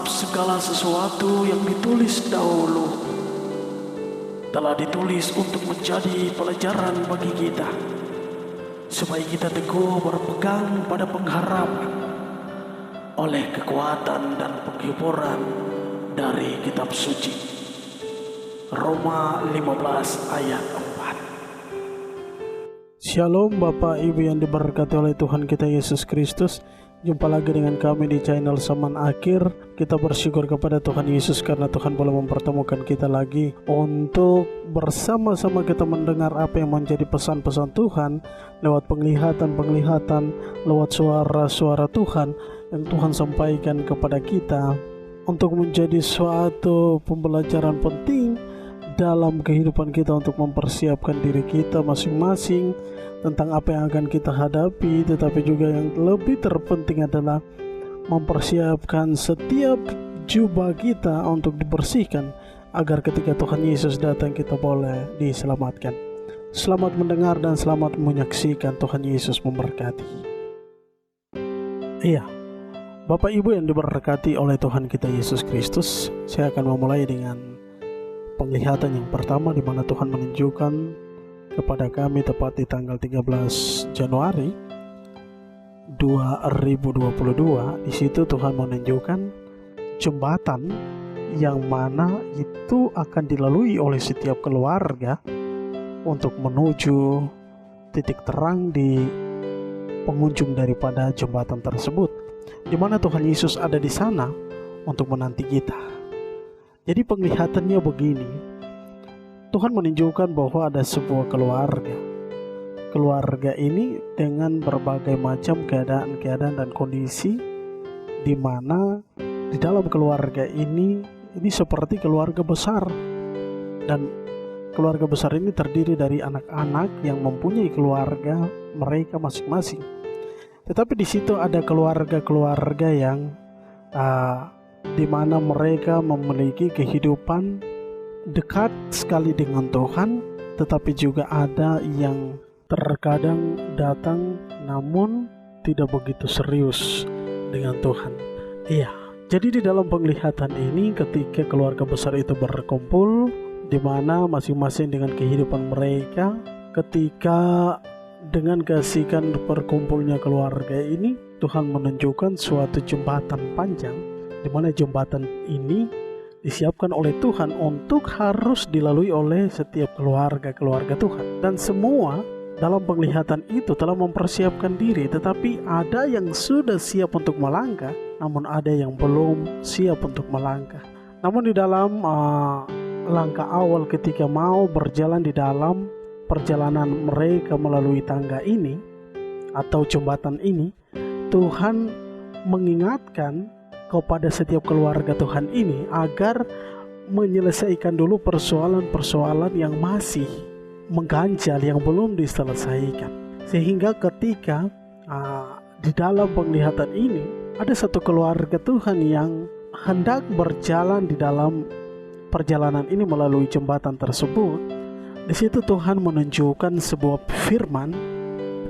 segala sesuatu yang ditulis dahulu telah ditulis untuk menjadi pelajaran bagi kita, supaya kita teguh berpegang pada pengharapan oleh kekuatan dan penghiburan dari kitab suci. Roma 15 ayat 4. Shalom Bapak Ibu yang diberkati oleh Tuhan kita Yesus Kristus. Jumpa lagi dengan kami di channel Zaman Akhir. Kita bersyukur kepada Tuhan Yesus karena Tuhan boleh mempertemukan kita lagi untuk bersama-sama kita mendengar apa yang menjadi pesan-pesan Tuhan lewat penglihatan-penglihatan, lewat suara-suara Tuhan yang Tuhan sampaikan kepada kita untuk menjadi suatu pembelajaran penting dalam kehidupan kita untuk mempersiapkan diri kita masing-masing tentang apa yang akan kita hadapi, tetapi juga yang lebih terpenting adalah mempersiapkan setiap jubah kita untuk dibersihkan agar ketika Tuhan Yesus datang kita boleh diselamatkan. Selamat mendengar dan selamat menyaksikan. Tuhan Yesus memberkati. Iya, Bapak Ibu yang diberkati oleh Tuhan kita Yesus Kristus, saya akan memulai dengan penglihatan yang pertama di mana Tuhan menunjukkan kepada kami tepat di tanggal 13 Januari 2022. Di situ Tuhan menunjukkan jembatan yang mana itu akan dilalui oleh setiap keluarga untuk menuju titik terang di pengunjung daripada jembatan tersebut, di mana Tuhan Yesus ada di sana untuk menanti kita. Jadi penglihatannya begini, Tuhan menunjukkan bahwa ada sebuah keluarga. Keluarga ini dengan berbagai macam keadaan dan kondisi, di mana di dalam keluarga ini seperti keluarga besar, dan keluarga besar ini terdiri dari anak-anak yang mempunyai keluarga mereka masing-masing. Tetapi di situ ada keluarga-keluarga yang di mana mereka memiliki kehidupan dekat sekali dengan Tuhan, tetapi juga ada yang terkadang datang namun tidak begitu serius dengan Tuhan. Iya, jadi di dalam penglihatan ini ketika keluarga besar itu berkumpul, di mana masing-masing dengan kehidupan mereka, ketika dengan keasikan berkumpulnya keluarga ini, Tuhan menunjukkan suatu jembatan panjang, di mana jembatan ini disiapkan oleh Tuhan untuk harus dilalui oleh setiap keluarga Tuhan. Dan semua dalam penglihatan itu telah mempersiapkan diri, tetapi ada yang sudah siap untuk melangkah, namun ada yang belum siap untuk melangkah. Namun di dalam langkah awal ketika mau berjalan di dalam perjalanan mereka melalui tangga ini atau jembatan ini, Tuhan mengingatkan kepada setiap keluarga Tuhan ini agar menyelesaikan dulu persoalan-persoalan yang masih mengganjal, yang belum diselesaikan. Sehingga ketika di dalam penglihatan ini ada satu keluarga Tuhan yang hendak berjalan di dalam perjalanan ini melalui jembatan tersebut, di situ Tuhan menunjukkan sebuah firman.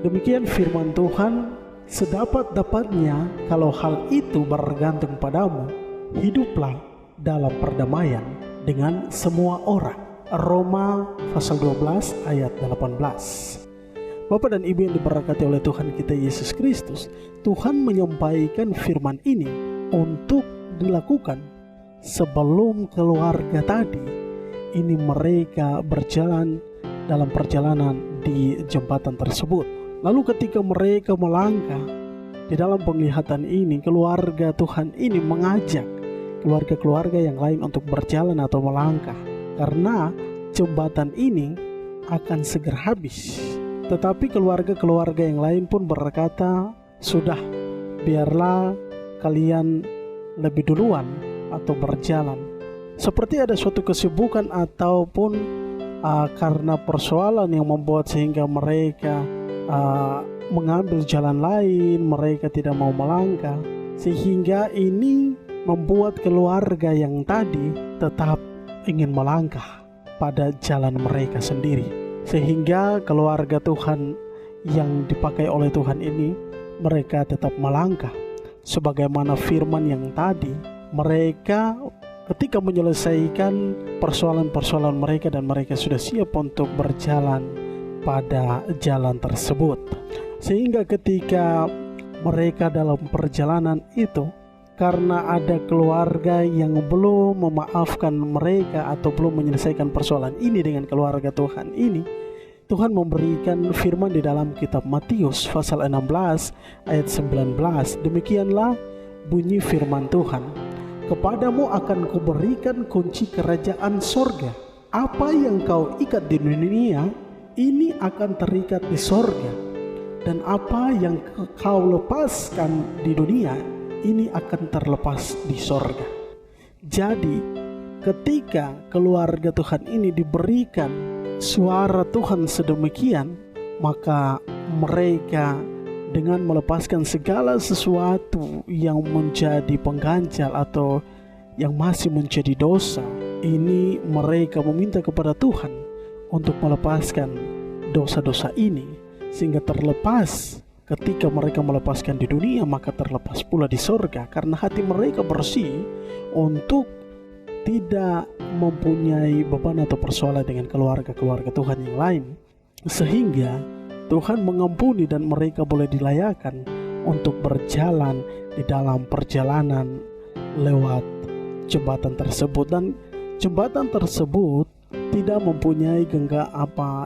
Demikian firman Tuhan, sedapat-dapatnya kalau hal itu bergantung padamu, hiduplah dalam perdamaian dengan semua orang. Roma pasal 12 ayat 18. Bapak dan Ibu yang diberkati oleh Tuhan kita Yesus Kristus, Tuhan menyampaikan firman ini untuk dilakukan sebelum keluarga tadi ini mereka berjalan dalam perjalanan di jembatan tersebut. Lalu ketika mereka melangkah di dalam penglihatan ini, keluarga Tuhan ini mengajak keluarga-keluarga yang lain untuk berjalan atau melangkah, karena jembatan ini akan segera habis. Tetapi keluarga-keluarga yang lain pun berkata, sudah, biarlah kalian lebih duluan atau berjalan. Seperti ada suatu kesibukan ataupun karena persoalan yang membuat sehingga mereka mengambil jalan lain, mereka tidak mau melangkah, sehingga ini membuat keluarga yang tadi tetap ingin melangkah pada jalan mereka sendiri. Sehingga keluarga Tuhan yang dipakai oleh Tuhan ini, mereka tetap melangkah sebagaimana firman yang tadi mereka ketika menyelesaikan persoalan-persoalan mereka dan mereka sudah siap untuk berjalan pada jalan tersebut. Sehingga ketika mereka dalam perjalanan itu, karena ada keluarga yang belum memaafkan mereka atau belum menyelesaikan persoalan ini dengan keluarga Tuhan ini, Tuhan memberikan firman di dalam kitab Matius pasal 16 ayat 19. Demikianlah bunyi firman Tuhan, kepadamu akan kuberikan kunci kerajaan sorga. Apa yang kau ikat di dunia, ini akan terikat di sorga. Dan apa yang kau lepaskan di dunia, ini akan terlepas di sorga. Jadi ketika keluarga Tuhan ini diberikan suara Tuhan sedemikian, maka mereka dengan melepaskan segala sesuatu yang menjadi pengganjal atau yang masih menjadi dosa, ini mereka meminta kepada Tuhan untuk melepaskan dosa-dosa ini, sehingga terlepas. Ketika mereka melepaskan di dunia, maka terlepas pula di sorga, karena hati mereka bersih untuk tidak mempunyai beban atau persoalan dengan keluarga-keluarga Tuhan yang lain, sehingga Tuhan mengampuni dan mereka boleh dilayakan untuk berjalan di dalam perjalanan lewat jembatan tersebut. Dan jembatan tersebut tidak mempunyai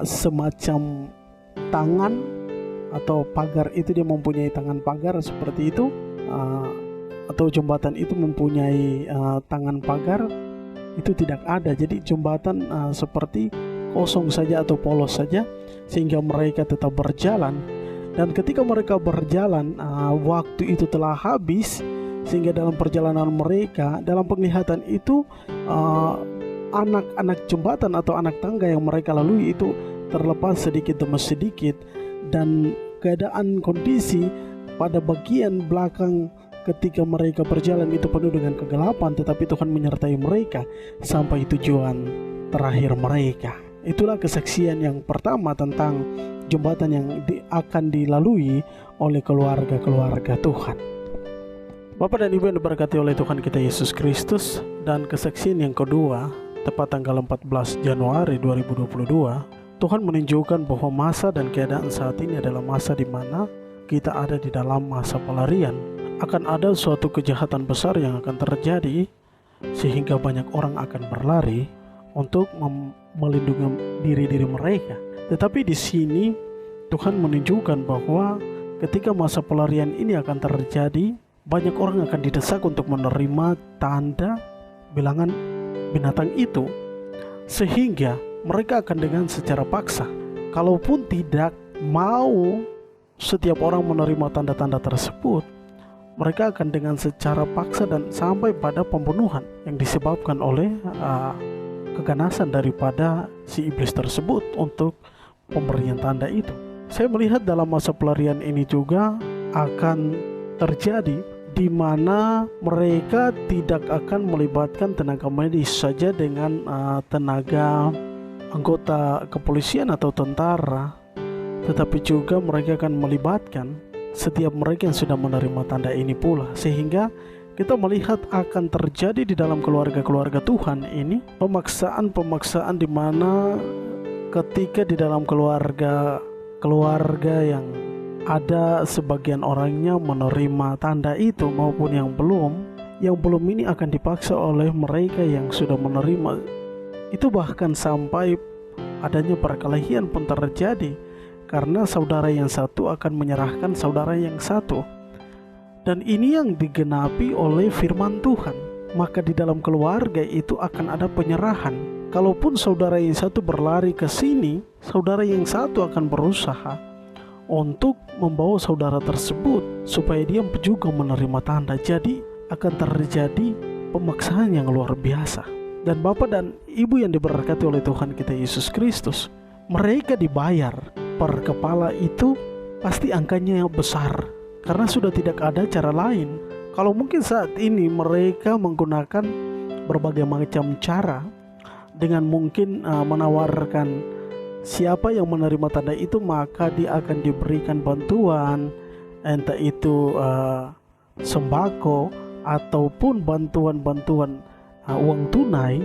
semacam tangan atau pagar. Itu dia mempunyai tangan pagar seperti itu, atau jembatan itu mempunyai tangan pagar, itu tidak ada. Jadi jembatan seperti kosong saja atau polos saja, sehingga mereka tetap berjalan. Dan ketika mereka berjalan, waktu itu telah habis, sehingga dalam perjalanan mereka, dalam penglihatan itu, anak-anak jembatan atau anak tangga yang mereka lalui itu terlepas sedikit demi sedikit. Dan keadaan kondisi pada bagian belakang ketika mereka berjalan itu penuh dengan kegelapan, tetapi Tuhan menyertai mereka sampai tujuan terakhir mereka. Itulah kesaksian yang pertama tentang jembatan yang akan dilalui oleh keluarga-keluarga Tuhan. Bapak dan Ibu yang diberkati oleh Tuhan kita Yesus Kristus, dan kesaksian yang kedua tepat tanggal 14 Januari 2022, Tuhan menunjukkan bahwa masa dan keadaan saat ini adalah masa di mana kita ada di dalam masa pelarian. Akan ada suatu kejahatan besar yang akan terjadi, sehingga banyak orang akan berlari untuk melindungi diri mereka. Tetapi di sini Tuhan menunjukkan bahwa ketika masa pelarian ini akan terjadi, banyak orang akan didesak untuk menerima tanda bilangan binatang itu, sehingga mereka akan dengan secara paksa. Kalaupun tidak mau setiap orang menerima tanda-tanda tersebut, mereka akan dengan secara paksa dan sampai pada pembunuhan yang disebabkan oleh keganasan daripada si iblis tersebut untuk pemberian tanda itu. Saya melihat dalam masa pelarian ini juga akan terjadi di mana mereka tidak akan melibatkan tenaga medis saja dengan tenaga anggota kepolisian atau tentara, tetapi juga mereka akan melibatkan setiap mereka yang sudah menerima tanda ini pula, sehingga kita melihat akan terjadi di dalam keluarga-keluarga Tuhan ini pemaksaan di mana ketika di dalam keluarga yang ada sebagian orangnya menerima tanda itu maupun yang belum ini akan dipaksa oleh mereka yang sudah menerima. Itu bahkan sampai adanya perkelahian pun terjadi, karena saudara yang satu akan menyerahkan saudara yang satu. Dan ini yang digenapi oleh firman Tuhan. Maka di dalam keluarga itu akan ada penyerahan. Kalaupun saudara yang satu berlari ke sini, saudara yang satu akan berusaha untuk membawa saudara tersebut supaya dia juga menerima tanda. Jadi akan terjadi pemaksaan yang luar biasa. Dan Bapak dan Ibu yang diberkati oleh Tuhan kita Yesus Kristus, mereka dibayar per kepala itu pasti angkanya besar, karena sudah tidak ada cara lain. Kalau mungkin saat ini mereka menggunakan berbagai macam cara, dengan mungkin menawarkan siapa yang menerima tanda itu maka dia akan diberikan bantuan, entah itu sembako ataupun bantuan-bantuan uang tunai,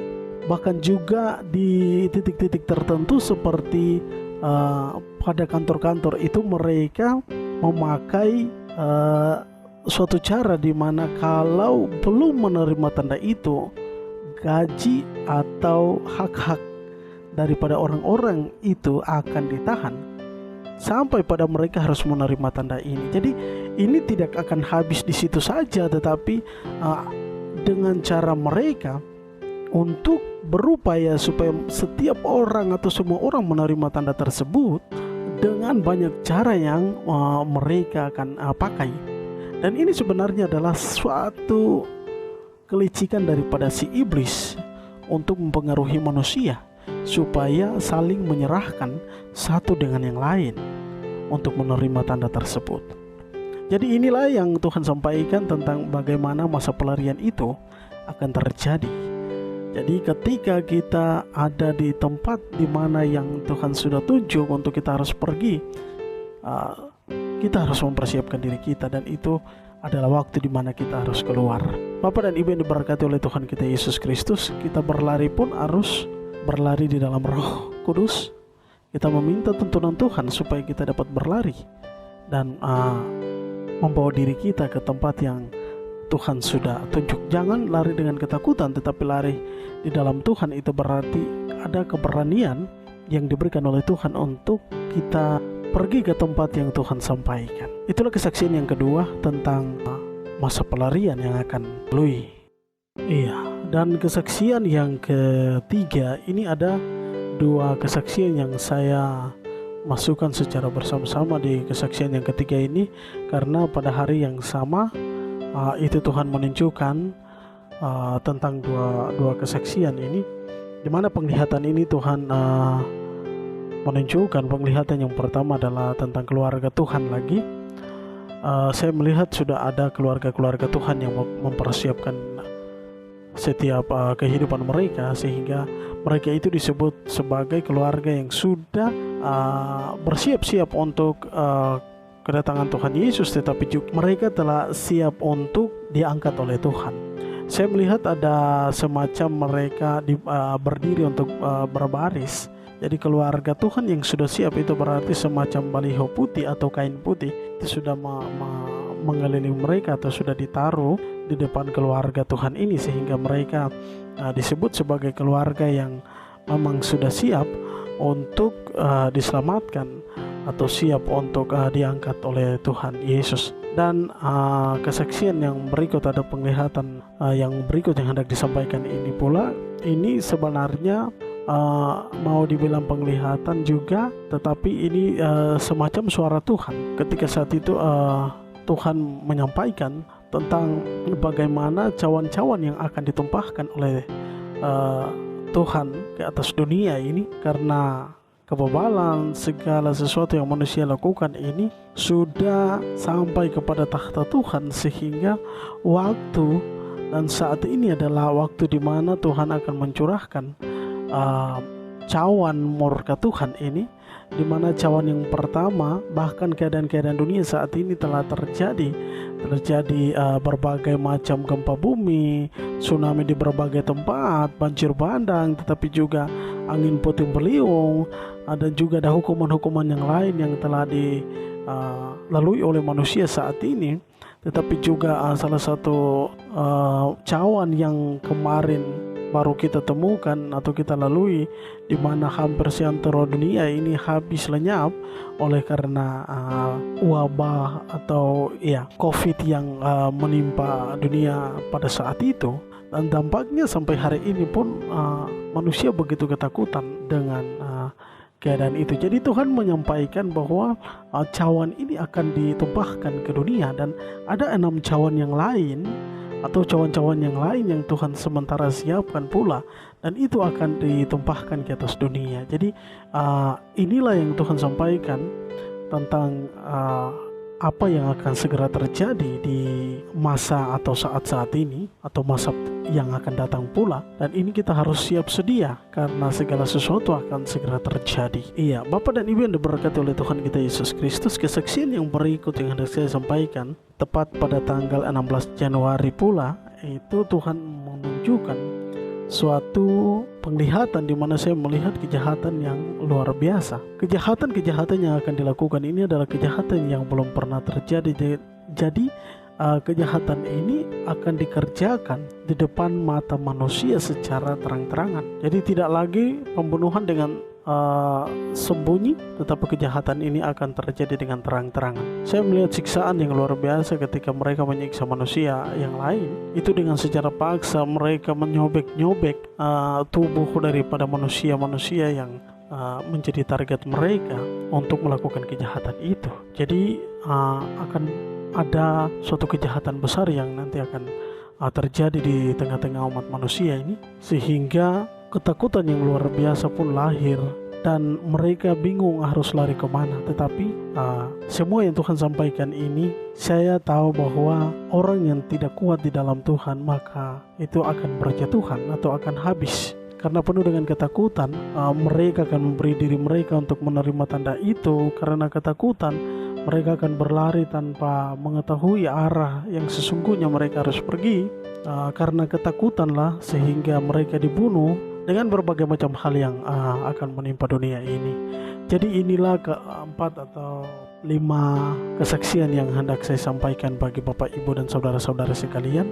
bahkan juga di titik-titik tertentu seperti pada kantor-kantor itu mereka memakai suatu cara di mana kalau belum menerima tanda itu, gaji atau hak-hak daripada orang-orang itu akan ditahan sampai pada mereka harus menerima tanda ini. Jadi ini tidak akan habis di situ saja, tetapi dengan cara mereka untuk berupaya supaya setiap orang atau semua orang menerima tanda tersebut dengan banyak cara yang mereka akan pakai. Dan ini sebenarnya adalah suatu kelicikan daripada si iblis untuk mempengaruhi manusia supaya saling menyerahkan satu dengan yang lain untuk menerima tanda tersebut. Jadi inilah yang Tuhan sampaikan tentang bagaimana masa pelarian itu akan terjadi. Jadi ketika kita ada di tempat di mana yang Tuhan sudah tunjuk untuk kita harus pergi, kita harus mempersiapkan diri kita, dan itu adalah waktu di mana kita harus keluar. Bapak dan Ibu yang diberkati oleh Tuhan kita Yesus Kristus, kita berlari pun harus berlari di dalam Roh Kudus. Kita meminta tuntunan Tuhan supaya kita dapat berlari dan membawa diri kita ke tempat yang Tuhan sudah tunjuk. Jangan lari dengan ketakutan, tetapi lari di dalam Tuhan. Itu berarti ada keberanian yang diberikan oleh Tuhan untuk kita pergi ke tempat yang Tuhan sampaikan. Itulah kesaksian yang kedua tentang masa pelarian yang akan lalui. Iya, dan kesaksian yang ketiga ini ada dua kesaksian yang saya masukkan secara bersama-sama di kesaksian yang ketiga ini, karena pada hari yang sama itu Tuhan menunjukkan tentang dua kesaksian ini, di mana penglihatan ini Tuhan menunjukkan. Penglihatan yang pertama adalah tentang keluarga Tuhan lagi. Saya melihat sudah ada keluarga-keluarga Tuhan yang mempersiapkan setiap kehidupan mereka, sehingga mereka itu disebut sebagai keluarga yang sudah bersiap-siap untuk kedatangan Tuhan Yesus, tetapi juga mereka telah siap untuk diangkat oleh Tuhan. Saya melihat ada semacam mereka berdiri untuk berbaris. Jadi keluarga Tuhan yang sudah siap itu berarti semacam baliho putih atau kain putih itu sudah mengelilingi mereka atau sudah ditaruh di depan keluarga Tuhan ini, sehingga mereka disebut sebagai keluarga yang memang sudah siap untuk diselamatkan atau siap untuk diangkat oleh Tuhan Yesus. Dan kesaksian yang berikut, ada penglihatan yang berikut yang hendak disampaikan ini pula. Ini sebenarnya mau dibilang penglihatan juga, tetapi ini semacam suara Tuhan. Ketika saat itu Tuhan menyampaikan tentang bagaimana cawan-cawan yang akan ditumpahkan oleh Tuhan ke atas dunia ini, karena kebebalan segala sesuatu yang manusia lakukan ini sudah sampai kepada tahta Tuhan, sehingga waktu dan saat ini adalah waktu di mana Tuhan akan mencurahkan cawan murka Tuhan ini, di mana cawan yang pertama, bahkan keadaan-keadaan dunia saat ini telah terjadi berbagai macam gempa bumi, tsunami di berbagai tempat, banjir bandang, tetapi juga angin puting beliung, dan juga ada hukuman-hukuman yang lain yang telah dilalui oleh manusia saat ini. Tetapi juga salah satu cawan yang kemarin baru kita temukan atau kita lalui, di mana hampir seantero dunia ini habis lenyap oleh karena wabah atau COVID yang menimpa dunia pada saat itu. Dan dampaknya sampai hari ini pun manusia begitu ketakutan dengan keadaan itu. Jadi Tuhan menyampaikan bahwa cawan ini akan ditumpahkan ke dunia, dan ada 6 cawan yang lain atau cawan-cawan yang lain yang Tuhan sementara siapkan pula, dan itu akan ditumpahkan ke atas dunia. Jadi inilah yang Tuhan sampaikan tentang apa yang akan segera terjadi di masa atau saat-saat ini atau masa yang akan datang pula, dan ini kita harus siap sedia karena segala sesuatu akan segera terjadi. Iya, Bapak dan Ibu yang diberkati oleh Tuhan kita Yesus Kristus, kesaksian yang berikut yang hendak saya sampaikan tepat pada tanggal 16 Januari pula, itu Tuhan menunjukkan suatu penglihatan di mana saya melihat kejahatan yang luar biasa. Kejahatan-kejahatan yang akan dilakukan ini adalah kejahatan yang belum pernah terjadi. Jadi kejahatan ini akan dikerjakan di depan mata manusia secara terang-terangan. Jadi tidak lagi pembunuhan dengan sembunyi, tetapi kejahatan ini akan terjadi dengan terang-terangan. Saya melihat siksaan yang luar biasa ketika mereka menyiksa manusia yang lain. Itu dengan secara paksa mereka menyobek-nyobek tubuh daripada manusia-manusia yang menjadi target mereka untuk melakukan kejahatan itu. Jadi akan ada suatu kejahatan besar yang nanti akan terjadi di tengah-tengah umat manusia ini, sehingga ketakutan yang luar biasa pun lahir dan mereka bingung harus lari kemana. Tetapi semua yang Tuhan sampaikan ini, saya tahu bahwa orang yang tidak kuat di dalam Tuhan maka itu akan berjatuhan atau akan habis. Karena penuh dengan ketakutan, mereka akan memberi diri mereka untuk menerima tanda itu. Karena ketakutan, mereka akan berlari tanpa mengetahui arah yang sesungguhnya mereka harus pergi. Karena ketakutanlah sehingga mereka dibunuh dengan berbagai macam hal yang akan menimpa dunia ini. Jadi inilah keempat atau 5 kesaksian yang hendak saya sampaikan bagi Bapak, Ibu, dan saudara-saudara sekalian.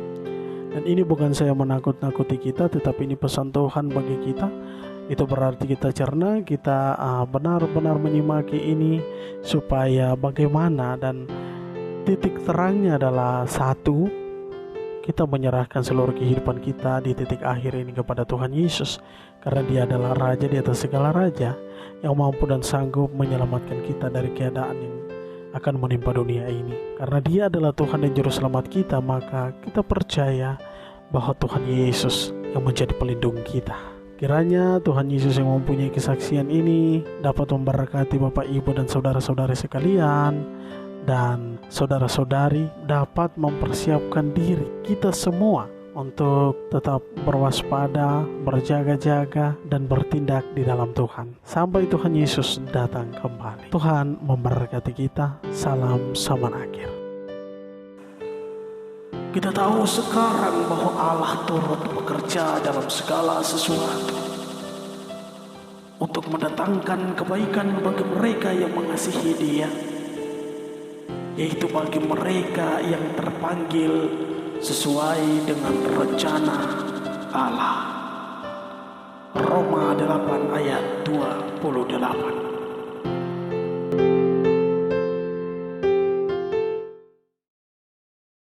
Dan ini bukan saya menakut-nakuti kita, tetapi ini pesan Tuhan bagi kita. Itu berarti kita cerna, kita benar-benar menyimaki ini supaya bagaimana, dan titik terangnya adalah satu, kita menyerahkan seluruh kehidupan kita di titik akhir ini kepada Tuhan Yesus, karena Dia adalah Raja di atas segala raja yang mampu dan sanggup menyelamatkan kita dari keadaan yang akan menimpa dunia ini. Karena Dia adalah Tuhan dan Juru Selamat kita, maka kita percaya bahwa Tuhan Yesus yang menjadi pelindung kita. Kiranya Tuhan Yesus yang mempunyai kesaksian ini dapat memberkati Bapak, Ibu, dan saudara-saudari sekalian, dan saudara-saudari dapat mempersiapkan diri kita semua untuk tetap berwaspada, berjaga-jaga, dan bertindak di dalam Tuhan sampai Tuhan Yesus datang kembali. Tuhan memberkati kita. Salam zaman akhir. Kita tahu sekarang bahwa Allah turut bekerja dalam segala sesuatu untuk mendatangkan kebaikan bagi mereka yang mengasihi Dia, yaitu bagi mereka yang terpanggil sesuai dengan rencana Allah. Roma 8 ayat 28.